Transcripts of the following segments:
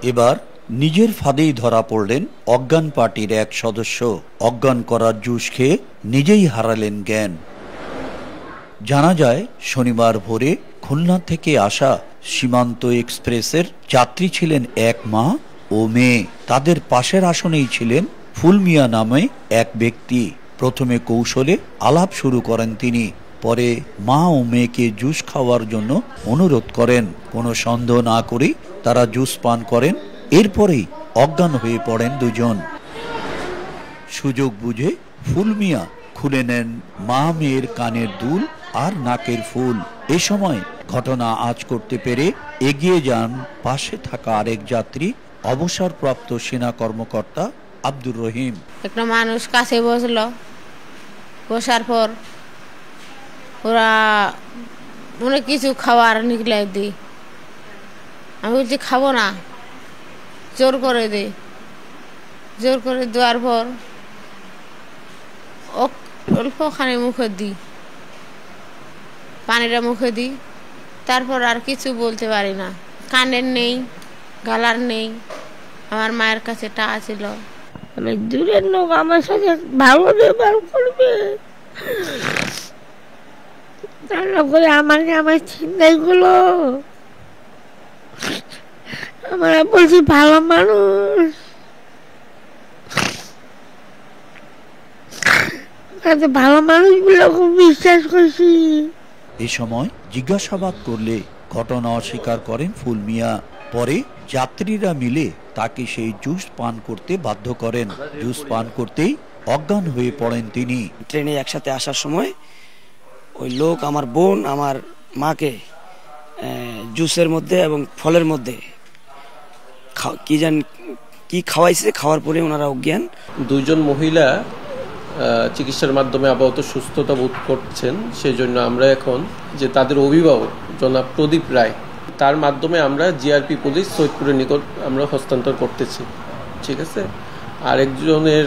এবার নিজের ফাঁদেই ধরা পড়লেন অজ্ঞান পার্টির এক সদস্য। অজ্ঞান করার জুস খেয়ে নিজেই হারালেন জ্ঞান। জানা যায়, শনিবার ভোরে খুলনা থেকে আসা সীমান্ত এক্সপ্রেসের যাত্রী ছিলেন এক মা ও মেয়ে। তাদের পাশের আসনেই ছিলেন ফুল মিয়া নামে এক ব্যক্তি। প্রথমে কৌশলে আলাপ শুরু করেন তিনি, পরে মা ও মেয়েকে জুস খাওয়ার জন্য অনুরোধ করেন। কোনো সন্দেহ না করেই তারা জুস পান করেন। এরপরেই অজ্ঞান হয়ে পড়েন দুজন। সুযোগ বুঝে ফুল মিয়া খুলে নেন মা মেয়ের কানের দুল আর নাকের ফুল। এ সময় ঘটনা আঁচ করতে পেরে এগিয়ে যান পাশে থাকা আরেক যাত্রী, অবসরপ্রাপ্ত সেনা কর্মকর্তা আব্দুর রহিম। একটা মানুষ কাছে বসলো, বসার পর ওরা অনেক কিছু খাবার নিকলে দিই। আমি বলছি খাবো না, জোর করে দে। জোর করে দেওয়ার পর অল্পখানি মুখে দিই, পানিটা মুখে দিই। তারপর আর কিছু বলতে পারি না, কানের নেই, গালার নেই। আমার মায়ের কাছে টাকা ছিল। অনেক দূরের লোক আমার সাথে ভালো ব্যবহার করবে, করে আমাকে আমার চিন্তাই গুলো। আমরা বলছি ভালো মানুষ, ভালো মানুষগুলো খুব বিশ্বাস করছি। এ সময় জিজ্ঞাসাবাদ করলে ঘটনা অস্বীকার করেন ফুল মিয়া। পরে যাত্রীরা মিলে তাকে সেই জুস পান করতে বাধ্য করেন। জুস পান করতেই অজ্ঞান হয়ে পড়েন তিনি। ট্রেনে একসাথে আসার সময় ওই লোক আমার বোন আমার মাকে জুসের মধ্যে এবং ফলের মধ্যে কি খাওয়াইছে। খাওয়ার পরে ওনারা অজ্ঞান। দুইজন মহিলা চিকিৎসার মাধ্যমে আপাতত সুস্থতা বোধ করছেন। সেই জন্য আমরা এখন যে তাদের অভিভাবক জনাব প্রদীপ রায়, তার মাধ্যমে আমরা জিআরপি পুলিশ সৈয়দপুরের নিকট আমরা হস্তান্তর করতেছি। ঠিক আছে। আর একজনের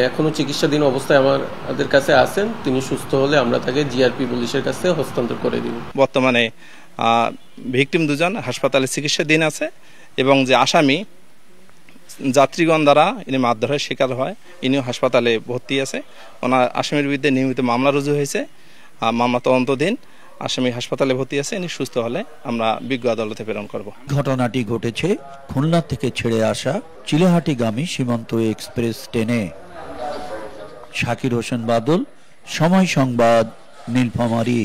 এখনো চিকিৎসাধীন অবস্থায় আমাদের কাছে আছেন। তিনি সুস্থ হলে আমরা তাকে জিআরপি পুলিশের কাছে হস্তান্তর করে দিব। বর্তমানে ভিকটিম দুজন হাসপাতালে চিকিৎসাধীন আছে এবং যে আসামি যাত্রীগণ দ্বারা ইনি মারধরের শিকার হয়, ইনিও হাসপাতালে ভর্তি আছে। ওনার আসামির বিরুদ্ধে নিয়মিত মামলা রুজু হয়েছে, মামলা তদন্তাধীন। আসামি হাসপাতালে ভর্তি আছে, ইনি সুস্থ হলে আমরা বিজ্ঞ আদালতে প্রেরণ করব। ঘটনাটি ঘটেছে খুলনা থেকে ছেড়ে আসা চিলাহাটিগামী সীমান্ত এক্সপ্রেস ট্রেনে। শাকির হোসেন বাদল, সময় সংবাদ, নীলফামারী।